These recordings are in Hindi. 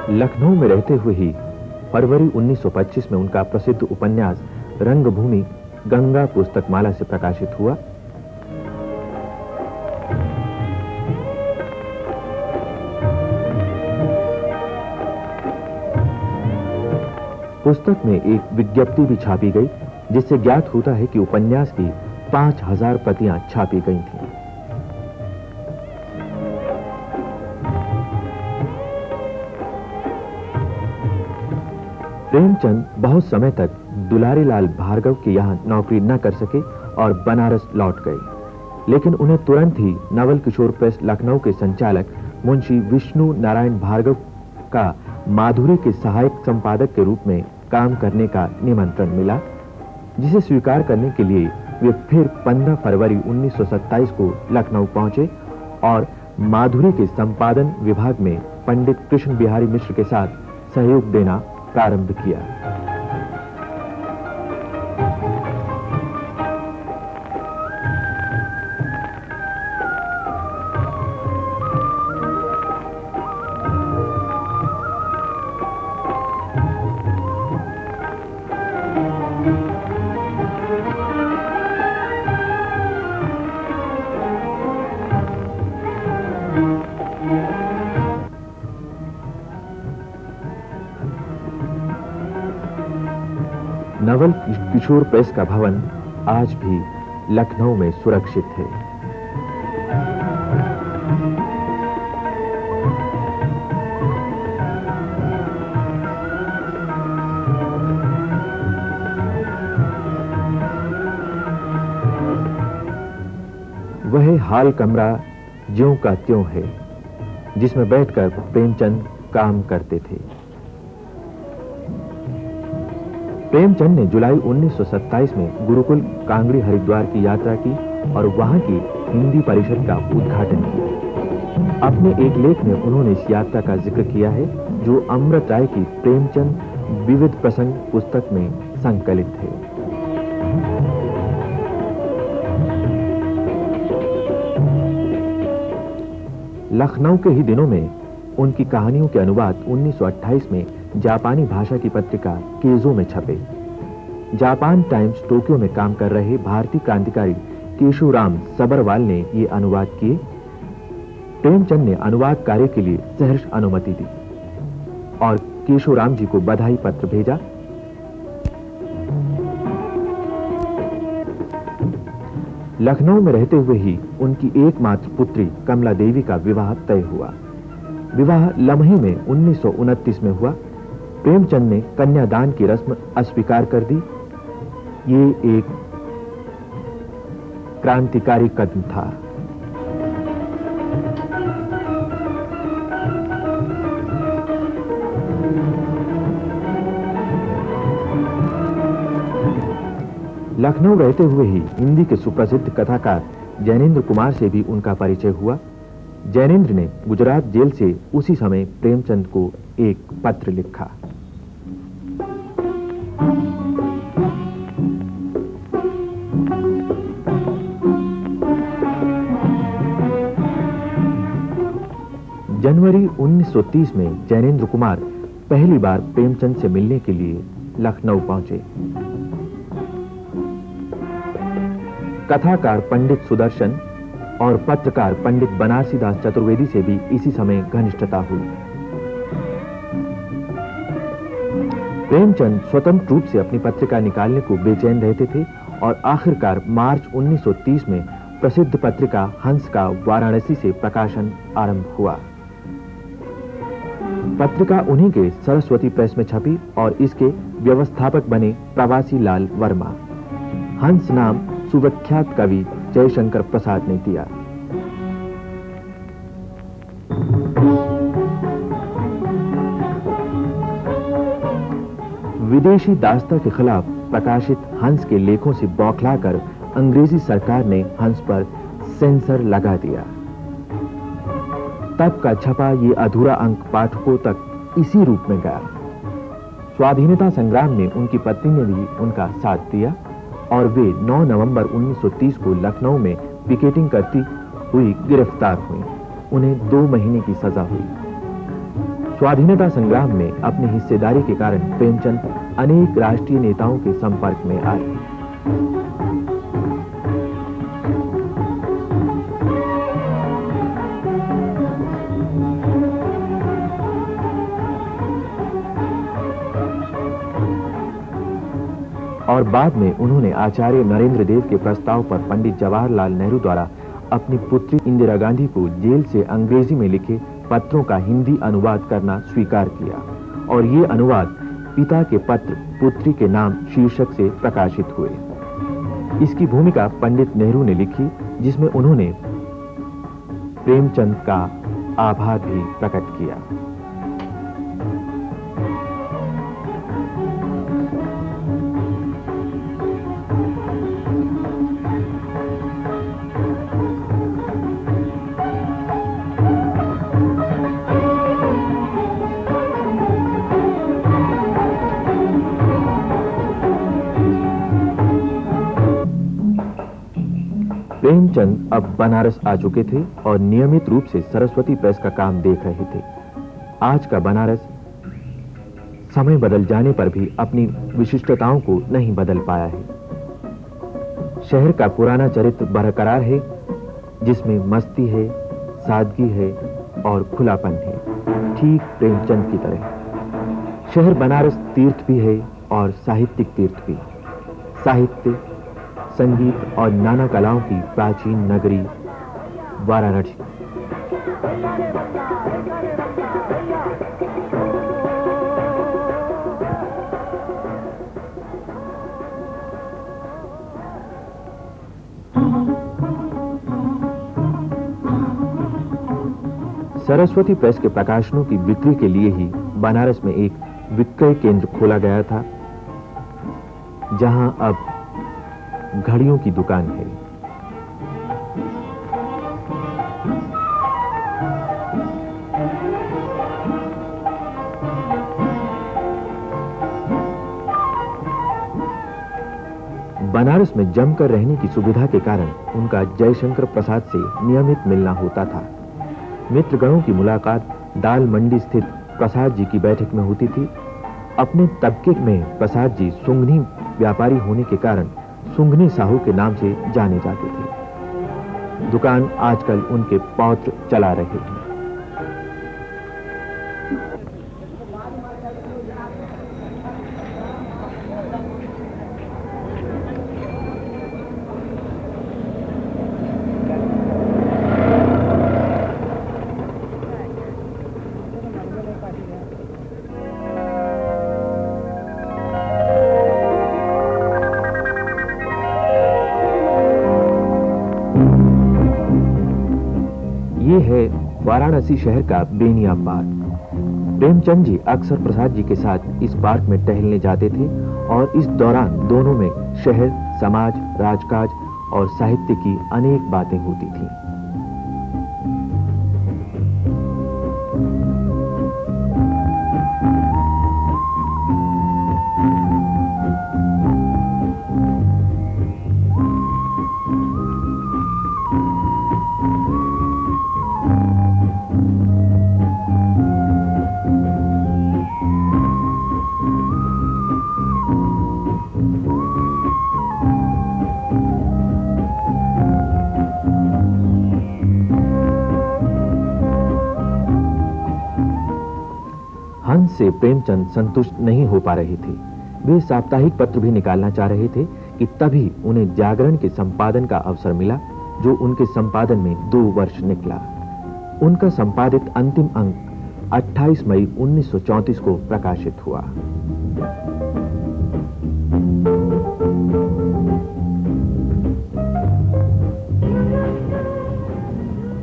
लखनऊ में रहते हुए ही फरवरी 1925 में उनका प्रसिद्ध उपन्यास रंगभूमि गंगा पुस्तकमाला से प्रकाशित हुआ। पुस्तक में एक विज्ञप्ति भी छापी गई जिससे ज्ञात होता है कि उपन्यास की 5000 प्रतियां छापी गई थीं। प्रेमचंद बहुत समय तक दुलारी लाल भार्गव के यहां नौकरी न कर सके और बनारस लौट गए, लेकिन उन्हें तुरंत ही नवल किशोर प्रेस लखनऊ के संचालक मुंशी विष्णु नारायण भार्गव का माधुरी के सहायक संपादक के रूप में काम करने का निमंत्रण मिला, जिसे स्वीकार करने के लिए वे फिर 15 फरवरी 1927 को लखनऊ पहुंचे और माधुरी के संपादन विभाग में पंडित कृष्ण बिहारी मिश्र के साथ सहयोग देना प्रारंभ किया। नवल किशोर प्रेस का भवन आज भी लखनऊ में सुरक्षित है। वह हाल कमरा ज्यों का त्यों है जिसमें बैठकर प्रेमचंद काम करते थे। प्रेमचंद ने जुलाई 1927 में गुरुकुल कांगड़ी हरिद्वार की यात्रा की और वहां की हिंदी परिषद का उद्घाटन किया। अपने एक लेख में उन्होंने इस यात्रा का जिक्र किया है, जो अमृत राय की प्रेमचंद विविध प्रसंग पुस्तक में संकलित है। लखनऊ के ही दिनों में उनकी कहानियों के अनुवाद 1928 में जापानी भाषा की पत्रिका केजो में छपे। जापान टाइम्स टोक्यो में काम कर रहे भारतीय क्रांतिकारी केशुराम सबरवाल ने ये अनुवाद किए। प्रेमचंद ने अनुवाद कार्य के लिए सहर्ष अनुमति दी और केशुराम जी को बधाई पत्र भेजा। लखनऊ में रहते हुए ही उनकी एकमात्र पुत्री कमला देवी का विवाह तय हुआ। विवाह लम्हे में 1929 में हुआ। प्रेमचंद ने कन्यादान की रस्म अस्वीकार कर दी। ये एक क्रांतिकारी कदम था। लखनऊ रहते हुए ही हिंदी के सुप्रसिद्ध कथाकार जैनेन्द्र कुमार से भी उनका परिचय हुआ। जैनेन्द्र ने गुजरात जेल से उसी समय प्रेमचंद को एक पत्र लिखा। जनवरी 1930 में जैनेन्द्र कुमार पहली बार प्रेमचंद से मिलने के लिए लखनऊ पहुंचे। कथाकार पंडित सुदर्शन और पत्रकार पंडित बनारसी दास चतुर्वेदी से भी इसी समय घनिष्ठता हुई। प्रेमचंद स्वतंत्र रूप से अपनी पत्रिका निकालने को बेचैन रहते थे और आखिरकार मार्च 1930 में प्रसिद्ध पत्रिका हंस का वाराणसी से प्रकाशन आरंभ हुआ। पत्रिका उन्हीं के सरस्वती प्रेस में छपी और इसके व्यवस्थापक बने प्रवासी लाल वर्मा। हंस नाम सुविख्यात कवि जयशंकर प्रसाद ने दिया। विदेशी दास्ता के खिलाफ प्रकाशित हंस के लेखों से बौखलाकर अंग्रेजी सरकार ने हंस पर सेंसर लगा दिया। तब का छपा ये अधूरा अंक पाठकों तक इसी रूप में गया। स्वाधीनता संग्राम में उनकी पत्नी ने भी उनका साथ दिया और वे 9 नवंबर 1930 को लखनऊ में पिकेटिंग करती हुई गिरफ्तार हुई। उन्हें 2 महीने की सजा हुई। स्वाधीनता संग्राम में अपनी हिस्सेदारी के कारण प्रेमचंद अनेक राष्ट्रीय नेताओं के संपर्क में आए। और बाद में उन्होंने आचार्य नरेंद्र देव के प्रस्ताव पर पंडित जवाहरलाल नेहरू द्वारा अपनी पुत्री इंदिरा गांधी को जेल से अंग्रेजी में लिखे पत्रों का हिंदी अनुवाद करना स्वीकार किया और ये अनुवाद पिता के पत्र पुत्री के नाम शीर्षक से प्रकाशित हुए। इसकी भूमिका पंडित नेहरू ने लिखी, जिसमें उन्होंने प्रेमचंद का आभार भी प्रकट किया। प्रेमचंद अब बनारस आ चुके थे और नियमित रूप से सरस्वती प्रेस का काम देख रहे थे। आज का बनारस समय बदल जाने पर भी अपनी विशिष्टताओं को नहीं बदल पाया है। शहर का पुराना चरित्र बरकरार है, जिसमें मस्ती है, सादगी है और खुलापन है, ठीक प्रेमचंद की तरह। शहर बनारस तीर्थ भी है और साहित्यिक तीर्थ भी। साहित्य, संगीत और नाना कलाओं की प्राचीन नगरी वाराणसी। सरस्वती प्रेस के प्रकाशनों की बिक्री के लिए ही बनारस में एक विक्रय केंद्र खोला गया था। जहां अब घड़ियों की दुकान है। बनारस में जमकर रहने की सुविधा के कारण उनका जयशंकर प्रसाद से नियमित मिलना होता था। मित्रगणों की मुलाकात दाल मंडी स्थित प्रसाद जी की बैठक में होती थी। अपने तबके में प्रसाद जी सुंगनी व्यापारी होने के कारण सुंगनी साहू के नाम से जाने जाते थे। दुकान आजकल उनके पौत्र चला रहे हैं। ये है वाराणसी शहर का बेनिया पार्क। प्रेमचंद जी अक्सर प्रसाद जी के साथ इस पार्क में टहलने जाते थे और इस दौरान दोनों में शहर, समाज, राजकाज और साहित्य की अनेक बातें होती थीं। हंस से प्रेमचंद संतुष्ट नहीं हो पा रहे थे। वे साप्ताहिक पत्र भी निकालना चाह रहे थे कि तभी उन्हें जागरण के संपादन का अवसर मिला, जो उनके संपादन में 2 वर्ष निकला। उनका संपादित अंतिम अंक 28 मई 1934 को प्रकाशित हुआ।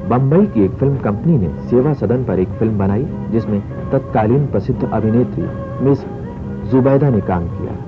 बंबई की एक फिल्म कंपनी ने सेवा सदन पर एक फिल्म बनाई, जिसमें तत्कालीन प्रसिद्ध अभिनेत्री मिस जुबैदा ने काम किया।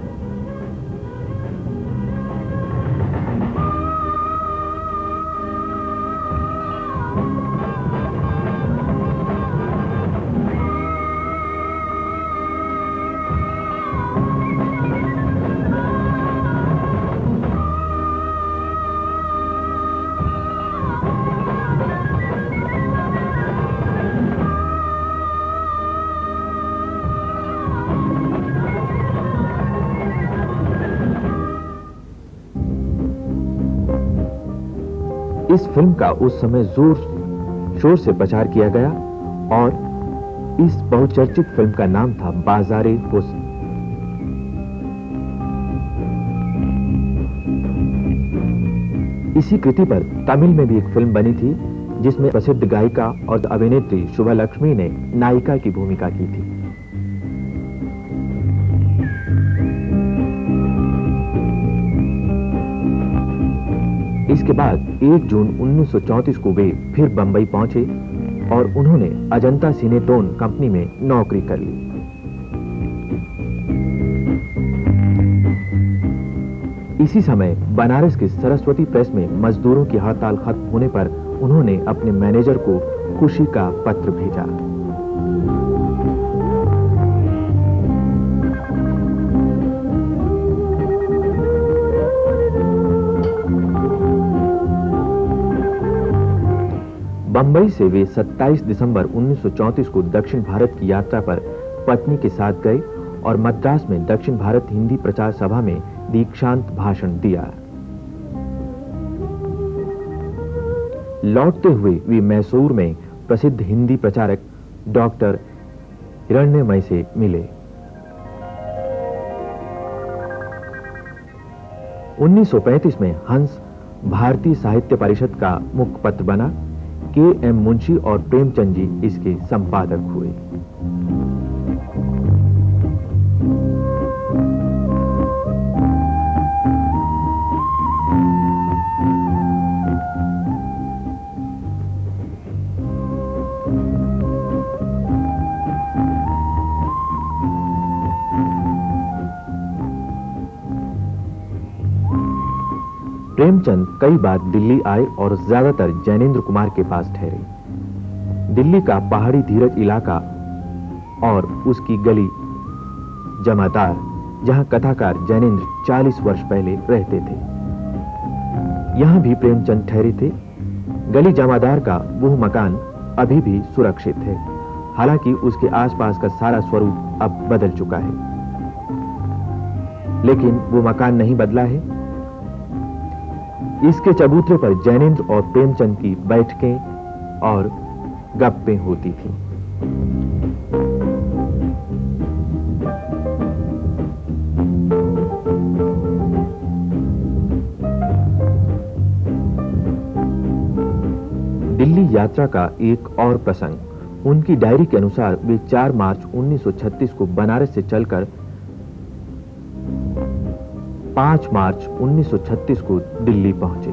इस फिल्म का उस समय जोर शोर से प्रचार किया गया और इस बहुचर्चित फिल्म का नाम था बाजारे हुस्न। इसी कृति पर तमिल में भी एक फिल्म बनी थी, जिसमें प्रसिद्ध गायिका और अभिनेत्री शुभा लक्ष्मी ने नायिका की भूमिका की थी। इसके बाद 1 जून 1934 को वे फिर बंबई पहुंचे और उन्होंने अजंता सिनेटोन कंपनी में नौकरी कर ली। इसी समय बनारस के सरस्वती प्रेस में मजदूरों की हड़ताल खत्म होने पर उन्होंने अपने मैनेजर को खुशी का पत्र भेजा। बंबई से वे 27 दिसंबर 1934 को दक्षिण भारत की यात्रा पर पत्नी के साथ गए और मद्रास में दक्षिण भारत हिंदी प्रचार सभा में दीक्षांत भाषण दिया। लौटते हुए वे मैसूर में प्रसिद्ध हिंदी प्रचारक डॉक्टर हिरण्यमय से मिले। 1935 में हंस भारतीय साहित्य परिषद का मुखपत्र बना। के.एम. मुंशी और प्रेमचंद जी इसके संपादक हुए। प्रेमचंद कई बार दिल्ली आए और ज्यादातर जैनेन्द्र कुमार के पास ठहरे। दिल्ली का पहाड़ी धीरज इलाका और उसकी गली जमादार, जहां कथाकार जैनेन्द्र 40 वर्ष पहले रहते थे, यहां भी प्रेमचंद ठहरे थे। गली जमादार का वो मकान अभी भी सुरक्षित है, हालांकि उसके आसपास का सारा स्वरूप अब बदल चुका है, लेकिन वो मकान नहीं बदला है। इसके चबूतरे पर जैनेन्द्र और प्रेमचंद की बैठकें और गप्पें होती थीं। दिल्ली यात्रा का एक और प्रसंग, उनकी डायरी के अनुसार वे 4 मार्च 1936 को बनारस से चलकर 5 मार्च 1936 को दिल्ली पहुंचे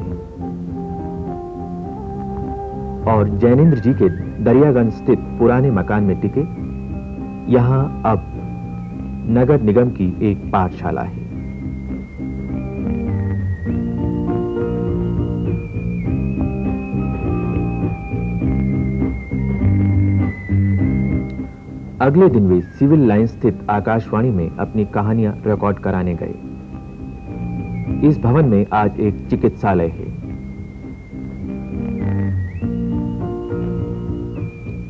और जैनेन्द्र जी के दरियागंज स्थित पुराने मकान में टिके। यहां अब नगर निगम की एक पाठशाला है। अगले दिन वे सिविल लाइन स्थित आकाशवाणी में अपनी कहानियां रिकॉर्ड कराने गए। इस भवन में आज एक चिकित्सालय है।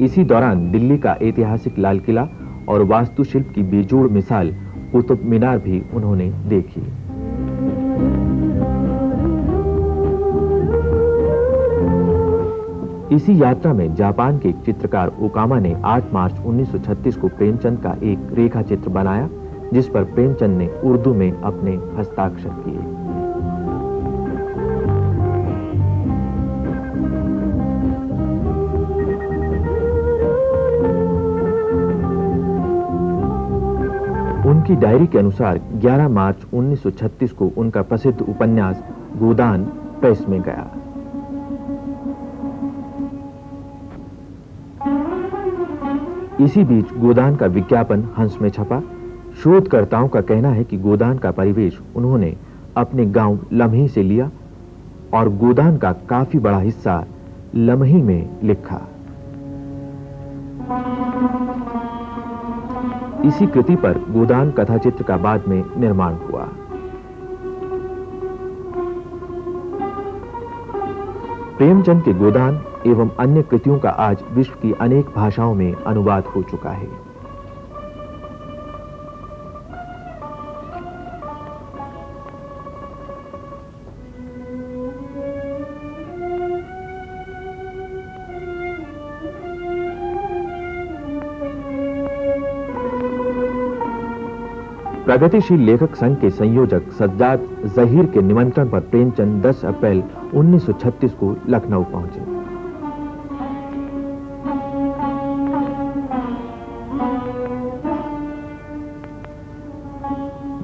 इसी दौरान दिल्ली का ऐतिहासिक लाल किला और वास्तुशिल्प की बेजोड़ मिसाल कुतुब मीनार भी उन्होंने देखी। इसी यात्रा में जापान के चित्रकार ओकामा ने 8 मार्च 1936 को प्रेमचंद का एक रेखा चित्र बनाया, जिस पर प्रेमचंद ने उर्दू में अपने हस्ताक्षर किए। उनकी डायरी के अनुसार 11 मार्च 1936 को उनका प्रसिद्ध उपन्यास गोदान प्रेस में गया। इसी बीच गोदान का विज्ञापन हंस में छपा। शोधकर्ताओं का कहना है कि गोदान का परिवेश उन्होंने अपने गांव लम्ही से लिया और गोदान का काफी बड़ा हिस्सा लम्ही में लिखा। इसी कृति पर गोदान कथाचित्र का बाद में निर्माण हुआ। प्रेमचंद के गोदान एवं अन्य कृतियों का आज विश्व की अनेक भाषाओं में अनुवाद हो चुका है। प्रगतिशील लेखक संघ के संयोजक सज्जाद जहीर के निमंत्रण पर प्रेमचंद 10 अप्रैल 1936 को लखनऊ पहुंचे।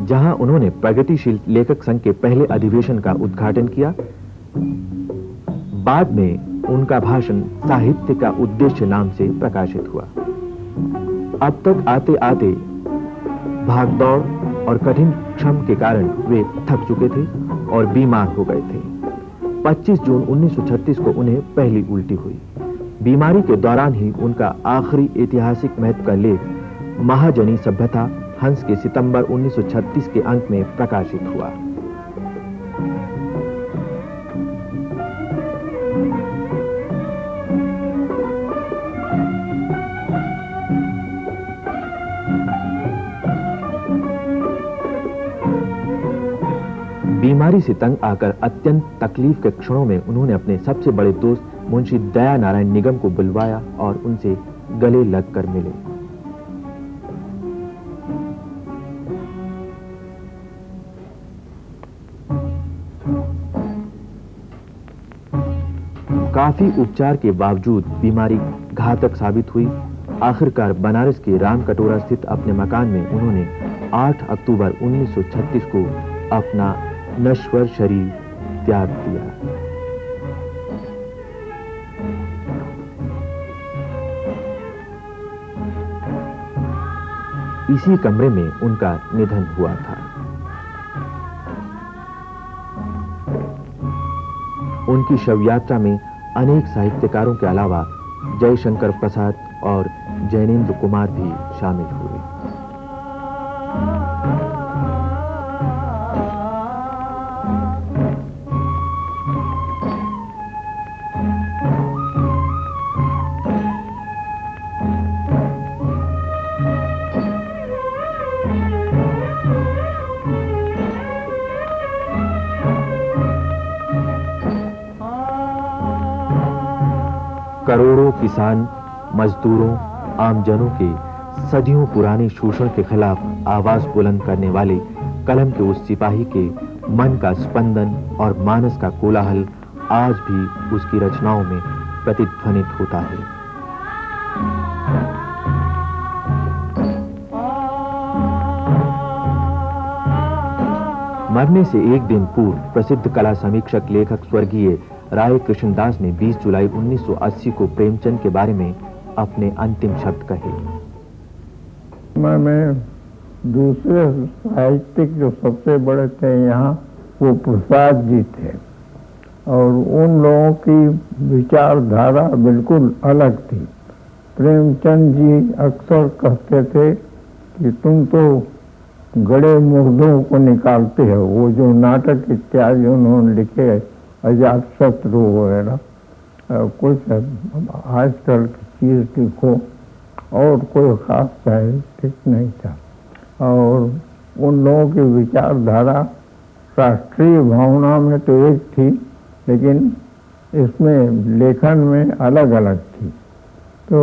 जहां उन्होंने प्रगतिशील लेखक संघ के पहले अधिवेशन का उद्घाटन किया। बाद में उनका भाषण साहित्य का उद्देश्य नाम से प्रकाशित हुआ। अब तक आते आते भागदौड़ और कठिन श्रम के कारण वे थक चुके थे और बीमार हो गए थे। 25 जून 1936 को उन्हें पहली उल्टी हुई। बीमारी के दौरान ही उनका आखिरी ऐतिहासिक महत्व का लेख महाजनी सभ्यता हंस के सितंबर 1936 के अंक में प्रकाशित हुआ। बीमारी से तंग आकर अत्यंत तकलीफ के क्षणों में उन्होंने अपने सबसे बड़े दोस्त मुंशी दया नारायण निगम को बुलवाया और उनसे गले लगकर मिले। काफी उपचार के बावजूद बीमारी घातक साबित हुई। आखिरकार बनारस के रामकटोरा स्थित अपने मकान में उन्होंने 8 अक्टूबर 1936 को अपना नश्वर शरीर त्याग दिया। इसी कमरे में उनका निधन हुआ था। उनकी शव यात्रा में अनेक साहित्यकारों के अलावा जयशंकर प्रसाद और जैनेन्द्र कुमार भी शामिल हुए। करोड़ों किसान, मजदूरों, आमजनों के सदियों पुराने शोषण के खिलाफ आवाज बुलंद करने वाले कलम के उस सिपाही के मन का स्पंदन और मानस का कोलाहल आज भी उसकी रचनाओं में प्रतिध्वनित होता है। मरने से एक दिन पूर्व प्रसिद्ध कला समीक्षक लेखक स्वर्गीय राय कृष्णदास ने 20 जुलाई 1980 को प्रेमचंद के बारे में अपने अंतिम शब्द कहे। मैं दूसरे साहित्यिक जो सबसे बड़े थे यहाँ वो प्रसाद जी थे और उन लोगों की विचारधारा बिल्कुल अलग थी। प्रेमचंद जी अक्सर कहते थे कि तुम तो गड़े मुर्दों को निकालते हो। वो जो नाटक इत्यादि उन्होंने लिखे अजातशत्रु वगैरह, कुछ आजकल की चीज लिखो, और कोई खास साहित्यिक नहीं था। और उन लोगों की विचारधारा राष्ट्रीय भावना में तो एक थी, लेकिन इसमें लेखन में अलग अलग थी। तो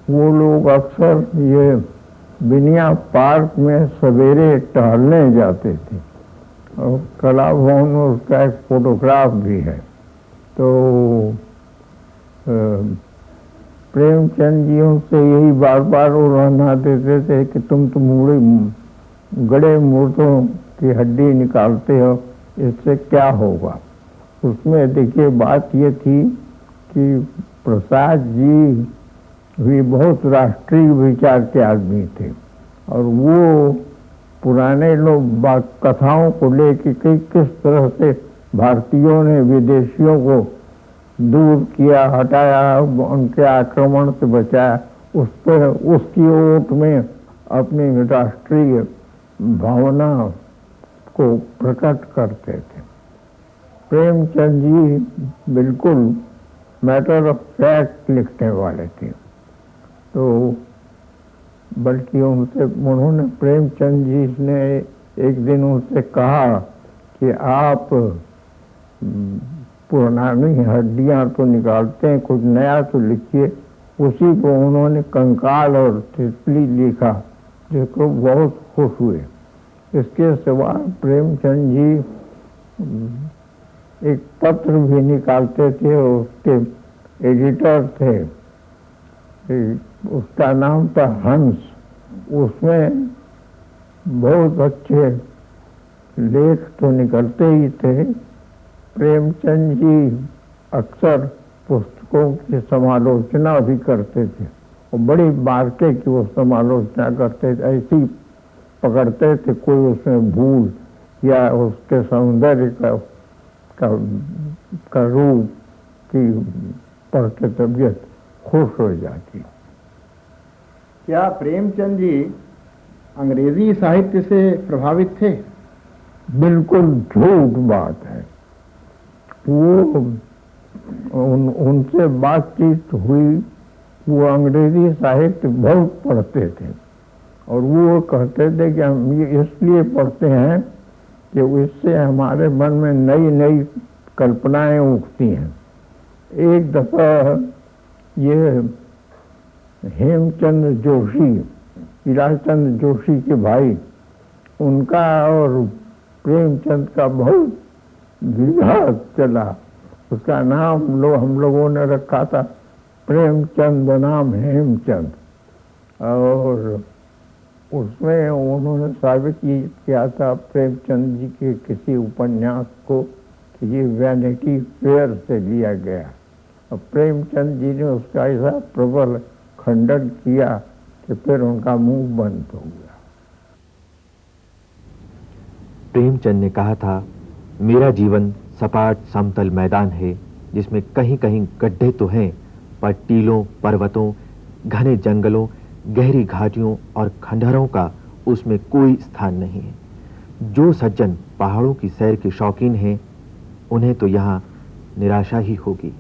वो लोग अक्सर ये बिनिया पार्क में सवेरे टहलने जाते थे और कला भवन में उसका एक फोटोग्राफ भी है। तो प्रेमचंद जी उनसे यही बार बार वो रहना देते थे कि तुम तो गड़े मुर्दों की हड्डी निकालते हो, इससे क्या होगा। उसमें देखिए बात ये थी कि प्रसाद जी भी बहुत राष्ट्रीय विचार के आदमी थे और वो पुराने लोग कथाओं को लेकर किस तरह से भारतीयों ने विदेशियों को दूर किया, हटाया, उनके आक्रमण से बचाया, उस पर उसकी ओट में अपनी राष्ट्रीय भावना को प्रकट करते थे। प्रेमचंद जी बिल्कुल मैटर ऑफ फैक्ट लिखने वाले थे। तो बल्कि उन्होंने प्रेमचंद जी ने एक दिन उनसे कहा कि आप पुरानी हड्डियां तो निकालते हैं, कुछ नया तो लिखिए। उसी को उन्होंने कंकाल और तितली लिखा, जिसको बहुत खुश हुए। इसके सिवा प्रेमचंद जी एक पत्र भी निकालते थे, उसके एडिटर थे, उसका नाम था हंस। उसमें बहुत अच्छे लेख तो निकलते ही थे। प्रेमचंद जी अक्सर पुस्तकों की समालोचना भी करते थे और बड़ी बारके की वो समालोचना करते थे। ऐसी पकड़ते थे कोई उसमें भूल या उसके सौंदर्य का रूप की पढ़ के तबीयत खुश हो जाती। क्या प्रेमचंद जी अंग्रेजी साहित्य से प्रभावित थे? बिल्कुल झूठ बात है। वो उनसे बातचीत हुई, वो अंग्रेजी साहित्य बहुत पढ़ते थे और वो कहते थे कि हम ये इसलिए पढ़ते हैं कि इससे हमारे मन में नई नई कल्पनाएं उठती हैं। एक दफा ये हेमचंद जोशी, इलाचंद जोशी के भाई, उनका और प्रेमचंद का बहुत विवाद चला। उसका नाम हम लोगों ने रखा था प्रेमचंद बनाम हेमचंद। और उसमें उन्होंने साबित किया था प्रेमचंद जी के किसी उपन्यास को कि ये वैनिटी फेयर से लिया गया। और प्रेमचंद जी ने उसका ऐसा प्रबल खंडन किया कि फिर उनका मुंह बंद हो गया। प्रेमचंद ने कहा था, मेरा जीवन सपाट समतल मैदान है जिसमें कहीं कहीं गड्ढे तो हैं, पर टीलों, पर्वतों, घने जंगलों, गहरी घाटियों और खंडहरों का उसमें कोई स्थान नहीं है। जो सज्जन पहाड़ों की सैर के शौकीन हैं, उन्हें तो यहाँ निराशा ही होगी।